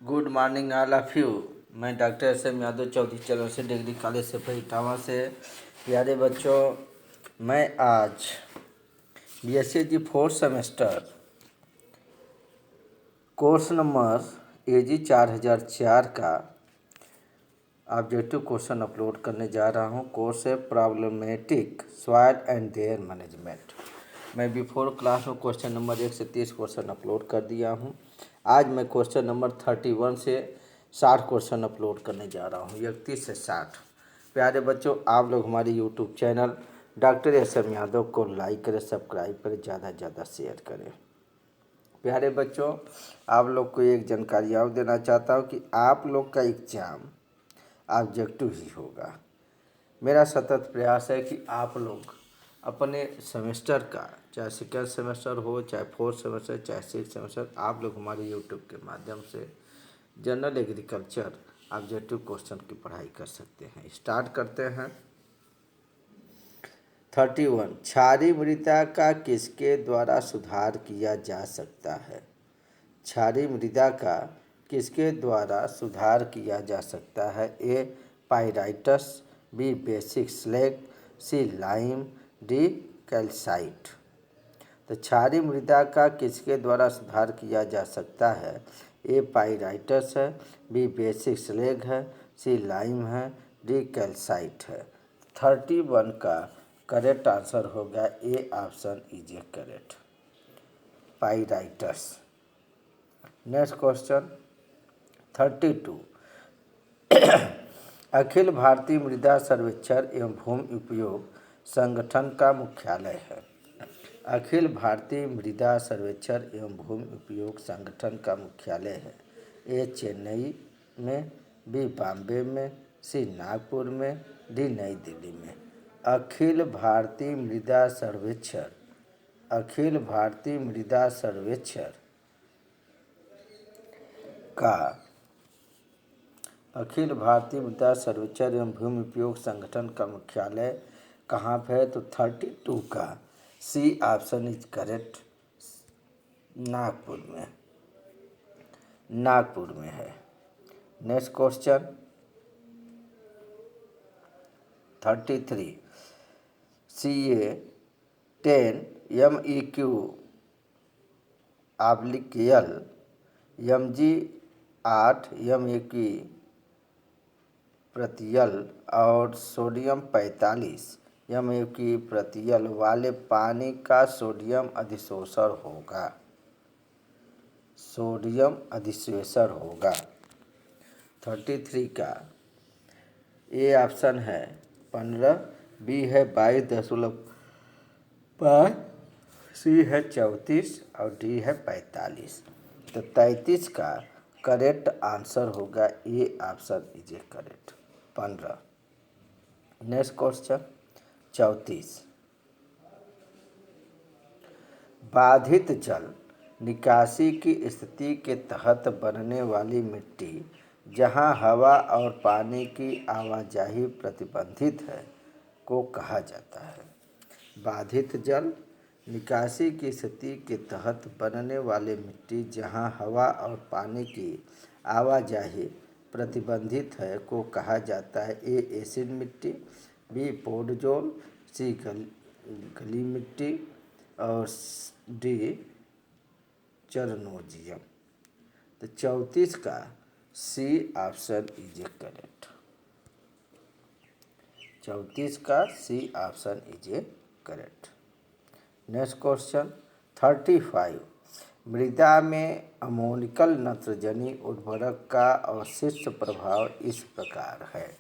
Good morning all of you. मैं doctor SM. Yadav Chaudhary चरण से डिग्री कॉलेज से इटावा से। प्यारे बच्चों, मैं आज BSc fourth semester course number AG 4004 का ऑब्जेक्टिव क्वेश्चन अपलोड करने जा रहा हूं। कोर्स है problematic soil and there management. मैं बिफोर क्लास में क्वेश्चन नंबर 1 से 30 क्वेश्चन अपलोड कर दिया हूं। आज मैं क्वेश्चन नंबर 31 से 60 क्वेश्चन अपलोड करने जा रहा हूं, 31 से 60। प्यारे बच्चों, आप लोग हमारे YouTube channel doctor SM. Yadav को लाइक करें, सब्सक्राइब करें, ज़्यादा से ज़्यादा शेयर करें। प्यारे बच्चों, आप लोग को एक जानकारी और देना चाहता हूँ कि आप लोग का एग्ज़ाम ऑब्जेक्टिव ही होगा। मेरा सतत प्रयास है कि आप लोग अपने सेमेस्टर का, चाहे सेकेंड सेमेस्टर हो, चाहे फोर्थ सेमेस्टर, चाहे सिक्स सेमेस्टर, आप लोग हमारे यूट्यूब के माध्यम से जनरल एग्रीकल्चर ऑब्जेक्टिव क्वेश्चन की पढ़ाई कर सकते हैं। स्टार्ट करते हैं। 31, क्षारीय मृदा का किसके द्वारा सुधार किया जा सकता है? क्षारीय मृदा का किसके द्वारा सुधार किया जा सकता है? ए पाइराइटस, बी बेसिक स्लैग, सी लाइम, डी कैल्साइट। तो क्षारीय मृदा का किसके द्वारा सुधार किया जा सकता है? ए पाइराइटस है, बी बेसिक स्लैग है, सी लाइम है, डी कैल्साइट है। 31 का करेक्ट आंसर होगा A option is A correct, pyrites. Next question 32, अखिल भारतीय मृदा सर्वेक्षण एवं भूमि उपयोग संगठन का मुख्यालय है। अखिल भारतीय मृदा सर्वेक्षण एवं भूमि उपयोग संगठन का मुख्यालय है। ए चेन्नई में, बी बॉम्बे में, सी नागपुर में, डी नई दिल्ली में। अखिल भारतीय मृदा सर्वेक्षण, अखिल भारतीय मृदा सर्वेक्षण का, अखिल भारतीय मृदा सर्वेक्षण एवं भूमि उपयोग संगठन का मुख्यालय कहाँ पे है? तो 32 का C option is correct, Nagpur में, नागपुर में है। Next question 33, CA 10 MEQ /L, MG 8 MEQ प्रति L और सोडियम 45 MEQ प्रति L वाले पानी का सोडियम अधिशोषण होगा, सोडियम अधिशोषण होगा। 33 का ए ऑप्शन है 15, बी है 22.5, सी है 34 और डी है 45। तो 33 का करेक्ट आंसर होगा A option is A correct, 15। Next question 34, बाधित जल निकासी की स्थिति के तहत बनने वाली मिट्टी जहां हवा और पानी की आवाजाही प्रतिबंधित है को कहा जाता है। बाधित जल निकासी की स्थिति के तहत बनने वाली मिट्टी जहां हवा और पानी की आवाजाही प्रतिबंधित है को कहा जाता है। ए एसिड मिट्टी, बी पोडजोल, सी गली मिट्टी और डी चरनोजियम। तो 34 का C option is A correct, 34 का C option is A correct. Next question 35, मृदा में अमोनिकल नत्रजनी उर्वरक का अवशिष्ट प्रभाव इस प्रकार है।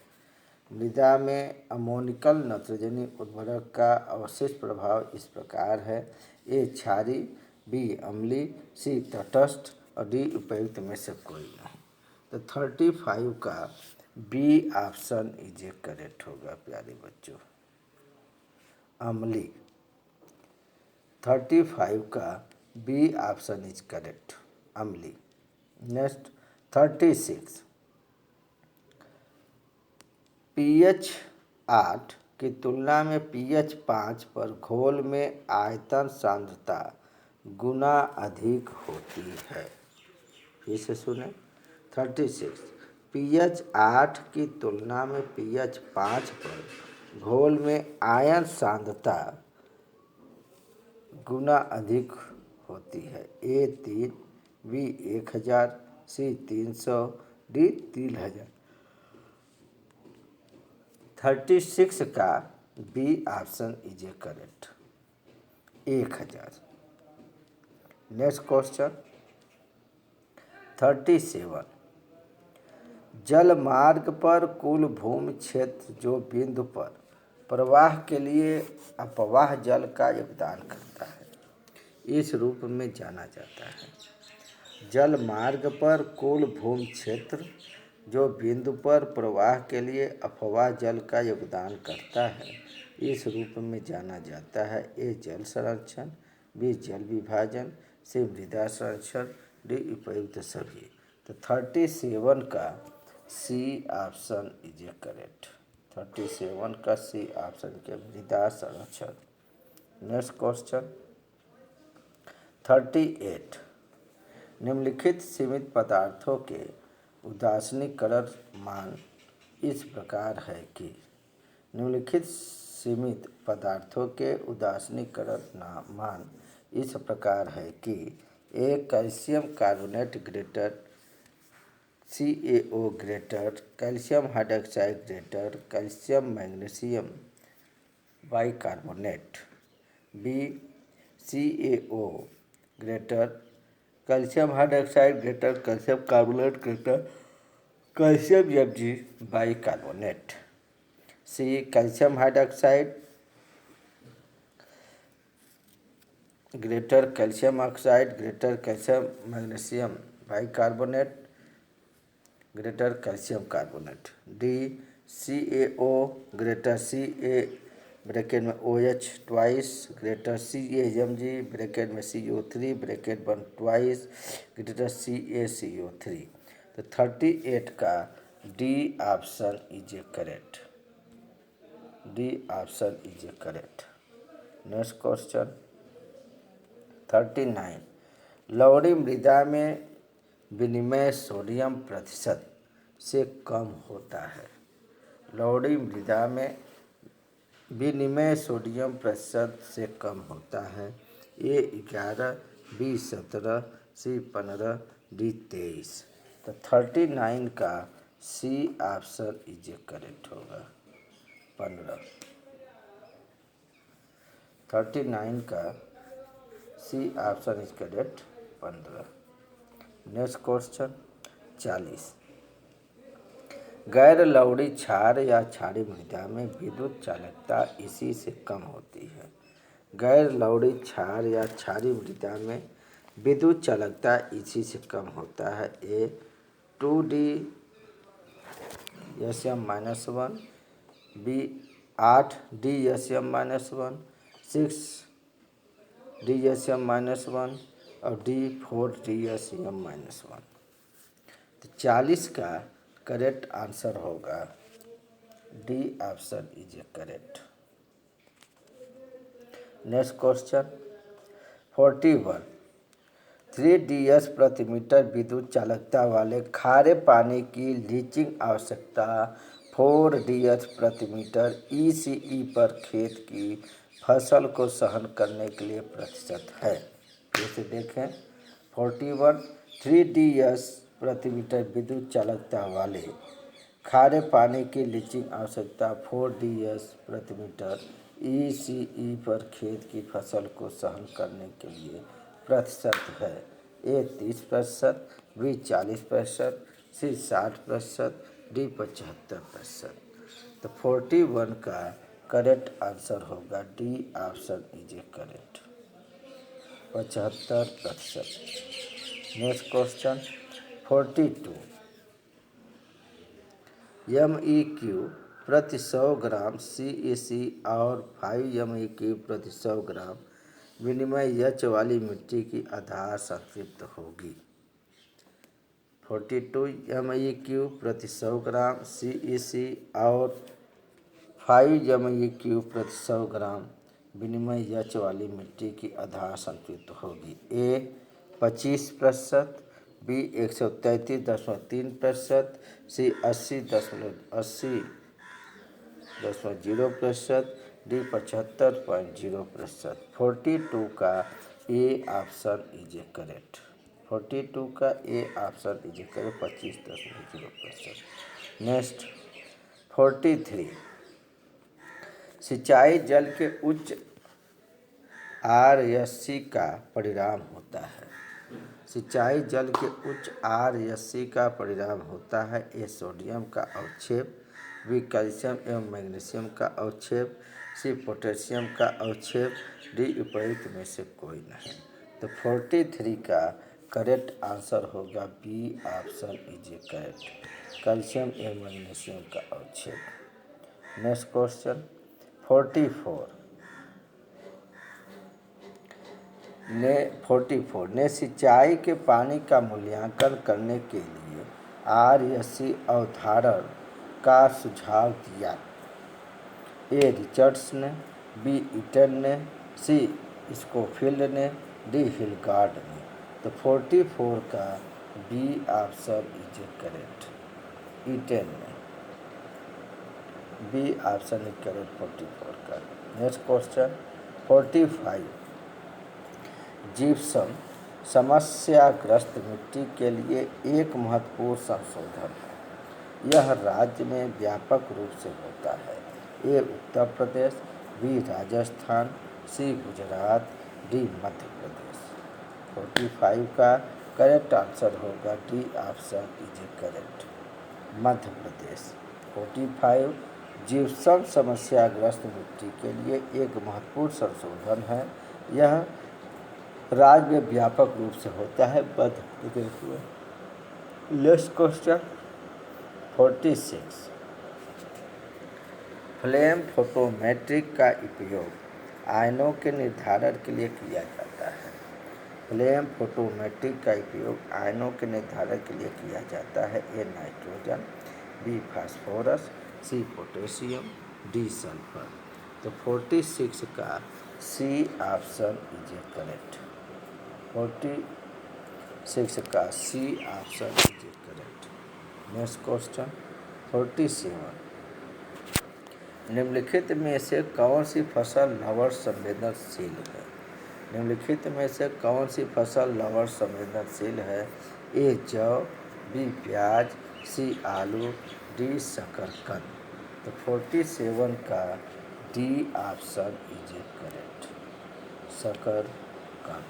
मृदा में अमोनिकल नत्रजनी उर्वरक का अवशिष्ट प्रभाव इस प्रकार है। ए क्षारीय, बी अम्लीय, सी तटस्थ और डी उपयुक्त में से कोई नहीं। तो 35 का B option is A correct होगा प्यारे बच्चों, अम्लीय। 35 का बी ऑप्शन इज करेक्ट, अम्लीय। नेक्स्ट 36, pH 8 की तुलना में pH 5 पर घोल में आयतन सांद्रता गुना अधिक होती है। फिर से सुने, 36 pH 8 की तुलना में pH 5 पर घोल में आयन सांद्रता गुना अधिक होती है। A3 B 1000 C 300 D 3000। 36 का B option is A correct 1000। Next question 37 जल मार्ग पर कुल भूमि क्षेत्र जो बिंदु पर प्रवाह के लिए अपवाह जल का योगदान करता है इस रूप में जाना जाता है। जल मार्ग पर कुल भूमि क्षेत्र जो बिंदु पर प्रवाह के लिए अपवाह जल का योगदान करता है इस रूप में जाना जाता है। ए जल संरक्षण, बी जल विभाजन, सी मृदा संरक्षण, डी उपयुक्त सभी। तो 37 का C option is A correct. 37 का सी ऑप्शन के मृदा संरक्षण। नेक्स्ट क्वेश्चन 38 निम्नलिखित सीमित पदार्थों के उदासीनीकरण मान इस प्रकार है कि निम्नलिखित सीमित पदार्थों के उदासीनीकरण मान इस प्रकार है कि A calcium carbonate greater CaO greater, calcium hydroxide greater, calcium magnesium bicarbonate, B CaO greater, calcium hydroxide greater, calcium carbonate greater, calcium Mg bicarbonate, C calcium hydroxide greater, calcium oxide greater, calcium magnesium bicarbonate greater, calcium carbonate, D CaO greater Ca bracket में OH twice greater CaMg bracket में CO3 bracket बन twice greater CaCO3। तो 38 का D option is A correct. D option is A correct. Next question 39 लवणी मृदा में विनिमय sodium प्रतिशत से कम होता है। लवणी मृदा में विनिमय सोडियम प्रतिशत से कम होता है। A 11 B 17 C 15 D 23। तो 39 का C option is A correct होगा 15। 39 का C option is correct 15। Next question 40 गैर लवणी क्षार या क्षारीय मृदा में विद्युत चालकता इसी से कम होती है। गैर लवणी क्षार या क्षारीय मृदा में विद्युत चालकता इसी से कम होता है। ए 2D Sm-1, B 8D Sm-1, 6D Sm-1 और डी 4D Sm-1। तो 40 का करेक्ट आंसर होगा D option is A correct. Next question 41 3DS प्रति मीटर विद्युत चालकता वाले खारे पानी की लीचिंग आवश्यकता 4DS प्रति मीटर ECE पर खेत की फसल को सहन करने के लिए प्रतिशत है। जैसे देखें 41 3DS प्रति मीटर विद्युत चालकता वाले खारे पानी की लीचिंग आवश्यकता 4DS प्रति मीटर ECE पर खेत की फसल को सहन करने के लिए प्रतिशत है। ए 30%, बी 40%, सी 60%, डी 75%। तो 41 का करेक्ट आंसर होगा D option is A correct 75%। Next question 42 MEQ प्रति 100 ग्राम CaC और 5 MEQ प्रति 100 ग्राम विनिमय एच वाली मिट्टी की आधार संतृप्त होगी। 42 MEQ प्रति 100 ग्राम CaC और 5 MEQ प्रति 100 ग्राम विनिमय एच वाली मिट्टी की आधार संतृप्त होगी। ए 25%, बी 133.3%, सी 80.0%, डी 75.0%। 42 का ए ऑप्शन इज ए करेक्ट। 42 का ए option is A correct, 25.0%। Next 43, सिंचाई जल के उच्च आरएससी का परिणाम होता है। सिंचाई जल के उच्च आरएससी का परिणाम होता है। ए सोडियम का अवक्षेप, बी कैल्शियम एवं मैग्नीशियम का अवक्षेप, सी पोटेशियम का अवक्षेप, डी उपयुक्त में से कोई नहीं। तो 43 का करेक्ट आंसर होगा B option is A correct, calcium एवं मैग्नीशियम का अवक्षेप। नेक्स्ट क्वेश्चन 44 ने सिंचाई के पानी का मूल्यांकन करने के लिए आरएससी अवधारण का सुझाव दिया। ए रिचर्ड्स ने, बी ईटन ने, सी स्कोफील्ड ने, डी हिलगार्ड ने। तो 44 का B option is A correct, Eaton ने। बी ऑप्शन इज करेक्ट 44 का। नेक्स्ट क्वेश्चन 45, जिप्सम समस्याग्रस्त मिट्टी के लिए एक महत्वपूर्ण संशोधन है। यह राज्य में व्यापक रूप से होता है। ए उत्तर प्रदेश, बी राजस्थान, सी गुजरात, डी मध्य प्रदेश। 45 का करेक्ट आंसर होगा D option is A correct, Madhya Pradesh. 45, gypsum समस्याग्रस्त मिट्टी के लिए एक महत्वपूर्ण संशोधन है। यह राज्य में व्यापक रूप से होता है, मध्य प्रदेश में। नेक्स्ट क्वेश्चन 46, फ्लेम फोटोमेट्रिक का उपयोग आयनों के निर्धारण के लिए किया जाता है। फ्लेम फोटोमेट्रिक का उपयोग आयनों के निर्धारण के लिए किया जाता है। A nitrogen, B phosphorus, C potassium, D sulphur. तो 46 का C option is A correct. 46 का C option is A correct. Next question 47, निम्नलिखित में से कौन सी फसल लवण संवेदनशील है। निम्नलिखित में से कौन सी फसल लवण संवेदनशील है। ए जौ, बी प्याज, सी आलू, डी शकरकंद। तो 47 का D option is A correct, शकरकंद।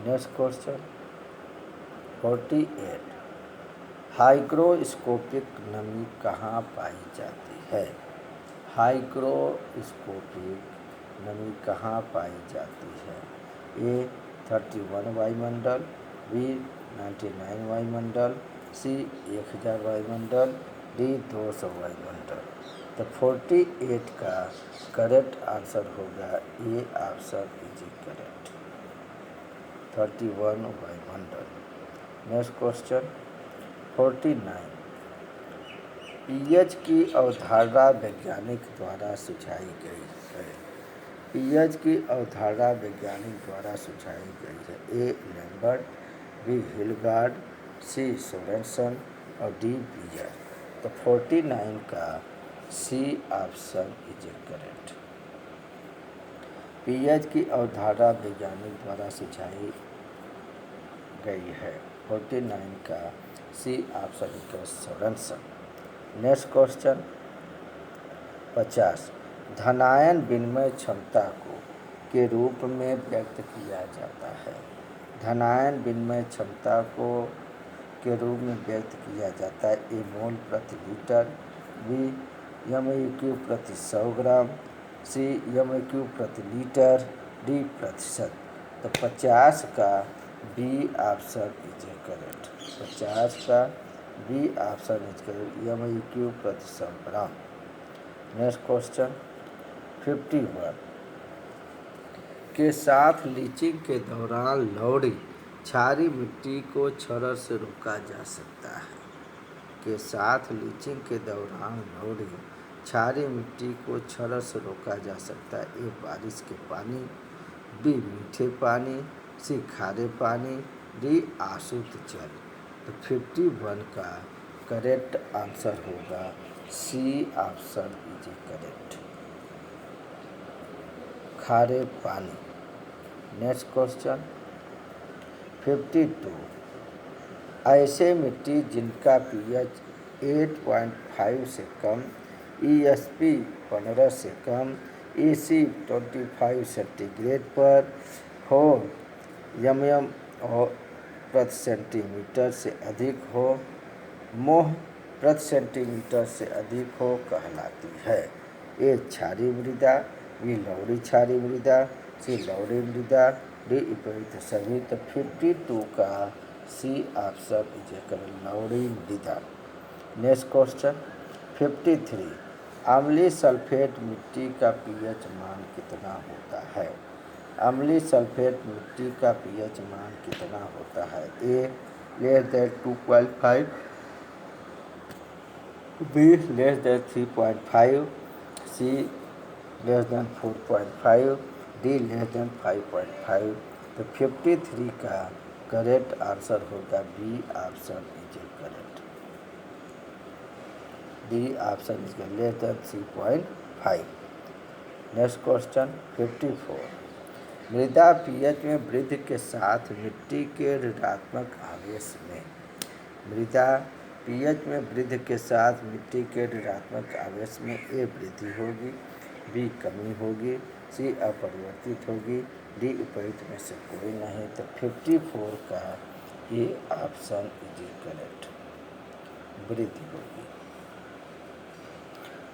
नेक्स्ट क्वेश्चन 48, हाइग्रोस्कोपिक नमी कहाँ पाई जाती है। हाइग्रोस्कोपिक नमी कहाँ पाई जाती है। ए 31 वायुमंडल, बी 99 वायुमंडल, सी 1000 वायुमंडल, डी 200 वायुमंडल। तो 48 का करेक्ट आंसर होगा A option is A correct, 31 वायुमंडल। नेक्स्ट क्वेश्चन 49, पीएच की अवधारणा वैज्ञानिक द्वारा सुझाई गई है। पीएच की अवधारणा वैज्ञानिक द्वारा सुझाई गई है। A Lambert, B Hilgard, C Sorensen और डी बीयर। तो 49 का C option is A correct, pH की अवधारणा वैज्ञानिक द्वारा सुझाई गई है। 49 का C option is Sorensen. Next question 50, धनायन विनिमय क्षमता को के रूप में व्यक्त किया जाता है। धनायन विनिमय क्षमता को के रूप में व्यक्त किया जाता है। ए मोल प्रति लीटर, बी एमईक्यू प्रति 100 ग्राम, सी एमईक्यू प्रति लीटर, डी प्रतिशत। तो 50 का B option is A correct, 50 का B option is correct, MEQ प्रति 100 ग्राम। नेक्स्ट क्वेश्चन 51, के साथ लीचिंग के दौरान लौड़ी क्षारीय मिट्टी को क्षरण से रोका जा सकता है। के साथ लीचिंग के दौरान लौड़ी क्षारीय मिट्टी को क्षरण से रोका जा सकता है। ए बारिश के पानी, बी मीठे पानी, सी खारे पानी, डी अशुद्ध जल। तो 51 का करेक्ट आंसर होगा सी ऑप्शन इज करेक्ट, खारे पानी। नेक्स्ट क्वेश्चन 52, ऐसे मिट्टी जिनका पीएच 8.5 से कम, ईएसपी 15 से कम, ईसी 25 सेंटीग्रेड पर हो, यमयम और प्रति सेंटीमीटर से अधिक हो, मोह प्रति सेंटीमीटर से अधिक हो कहलाती है। ए क्षारीय मृदा, बी लवणी क्षारीय मृदा, सी लवणी मृदा, डी उपयुक्त सभी। तो 52 का सी ऑप्शन इज करेक्ट, लवणी मृदा। नेक्स्ट क्वेश्चन 53, अम्लीय सल्फेट मिट्टी का पीएच मान कितना होता है? अम्लीय सल्फेट मिट्टी का पीएच मान कितना होता है? A less than 2.5, B less than 3.5, C less than 4.5, D less than 5.5। तो 53 का करेक्ट आंसर होगा B option is correct, D option is less than 3.5। Next question 54, मृदा पीएच में वृद्धि के साथ मिट्टी के ऋणात्मक आवेश में, मृदा पीएच में वृद्धि के साथ मिट्टी के ऋणात्मक आवेश में ए वृद्धि होगी, बी कमी होगी, सी अपरिवर्तित होगी, डी उपयुक्त में से कोई नहीं। तो 54 का ए ऑप्शन इज करेक्ट, वृद्धि होगी।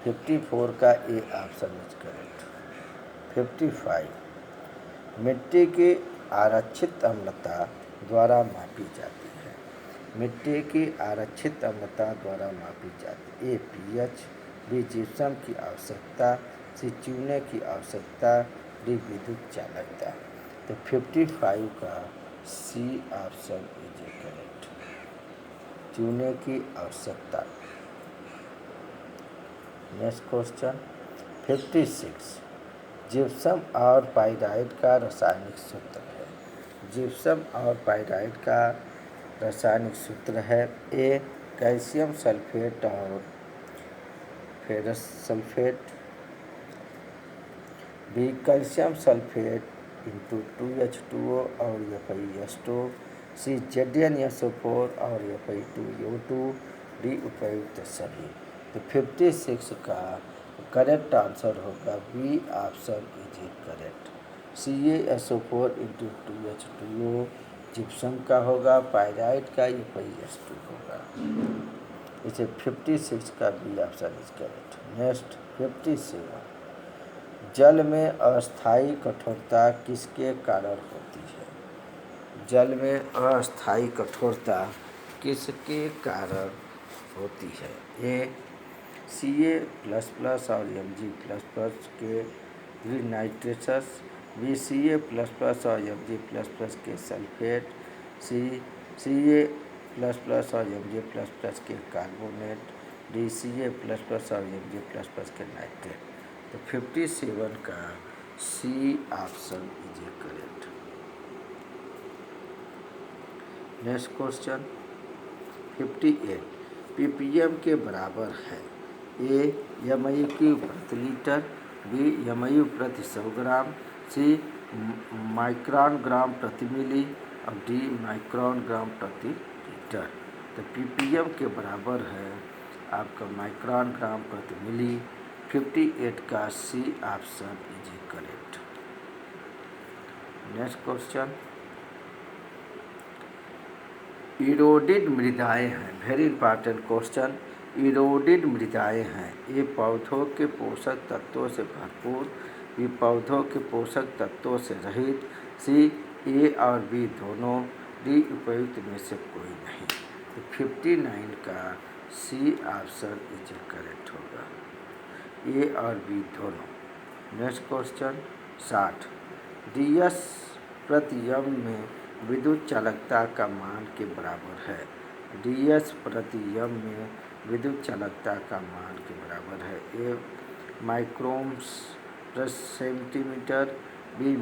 54 का ए ऑप्शन इज करेक्ट। 55, मिट्टी की आरक्षित अम्लता द्वारा मापी जाती है, मिट्टी की आरक्षित अम्लता द्वारा मापी जाती है। ए पीएच, बी जिप्सम की आवश्यकता, सी चूने की आवश्यकता, डी विद्युत चालकता। तो 55 का सी ऑप्शन इज करेक्ट, चूने की आवश्यकता। नेक्स्ट क्वेश्चन 56, जिप्सम और पाइराइट का रासायनिक सूत्र है, जिप्सम और पाइराइट का रासायनिक सूत्र है। ए कैल्शियम सल्फेट और ferrous sulphate, B calcium sulphate into 2H2O और FeS2, सी ZnSO4 और Fe2O2, डी उपयुक्त सभी। तो 56 का करेक्ट आंसर होगा B option is correct, CaSO4 into 2H2O gypsum का होगा, पाइराइट का FeS2 होगा। इसे 56 का B option is correct. Next 57, जल में अस्थायी कठोरता किसके कारण होती है? जल में अस्थायी कठोरता किसके कारण होती है? ए Ca++ और Mg++ के ग्रीनाइट्रेटस, बी Ca++ और Mg++ के सल्फेट, सी Ca++ और Mg++ के कार्बोनेट, डी Ca++ और Mg++ के नाइट्रेट। तो 57 का C option is correct. Next question 58, ppm के बराबर है। ए MIQ प्रति लीटर, बी MIU प्रति 100 ग्राम, सी माइक्रोन ग्राम प्रति मिली और डी माइक्रोन ग्राम प्रति लीटर। तो ppm के बराबर है आपका माइक्रोन ग्राम प्रति मिली। 58 का C option is correct. Next question, eroded मृदाएँ हैं, वेरी इंपॉर्टेंट क्वेश्चन। इरोडेड मृदाएँ हैं, ये पौधों के पोषक तत्वों से भरपूर, ये पौधों के पोषक तत्वों से रहित, सी ए और बी दोनों, डी उपयुक्त में से कोई नहीं। तो 59 का सी ऑप्शन इज करेक्ट होगा, ए और बी दोनों। नेक्स्ट क्वेश्चन 60, DS प्रति यम में विद्युत चालकता का मान के बराबर है। DS प्रति यम में विद्युत चालकता का मान के बराबर है। ए माइक्रोम्स प्रति सेंटीमीटर, बी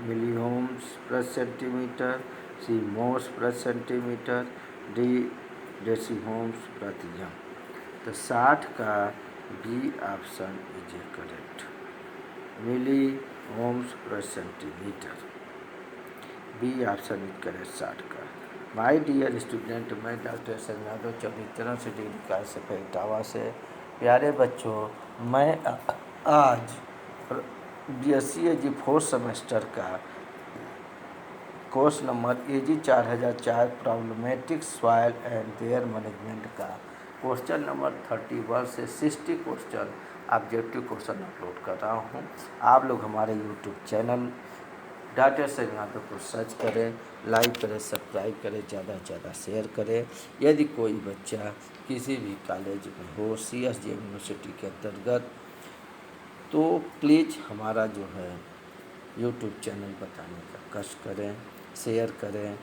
मिलीओम्स प्रति centimetre, C moles per centimetre, D deciohms प्रति एम। तो 60 का B option is A correct, milliohms per centimetre, B option is correct 60 का। माय डियर स्टूडेंट, मैं डॉक्टर संजय चौधरी से डिग्री का सफेद इटावा से। प्यारे बच्चों, मैं आज BSc फोर्थ सेमेस्टर का course number AG 4004 problematic soil and there management का क्वेश्चन नंबर 31 से 60 क्वेश्चन ऑब्जेक्टिव क्वेश्चन अपलोड कर रहा हूँ। आप लोग हमारे YouTube channel doctor Sanjay Yadav को सर्च करें, लाइक करें, सब्सक्राइब करें, ज़्यादा से ज़्यादा शेयर करें। यदि कोई बच्चा किसी भी कॉलेज में हो CSJ यूनिवर्सिटी के अंतर्गत, तो प्लीज़ हमारा जो है यूट्यूब चैनल बताने का कष्ट करें, शेयर करें।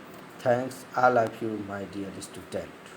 Thanks all of you my dear student.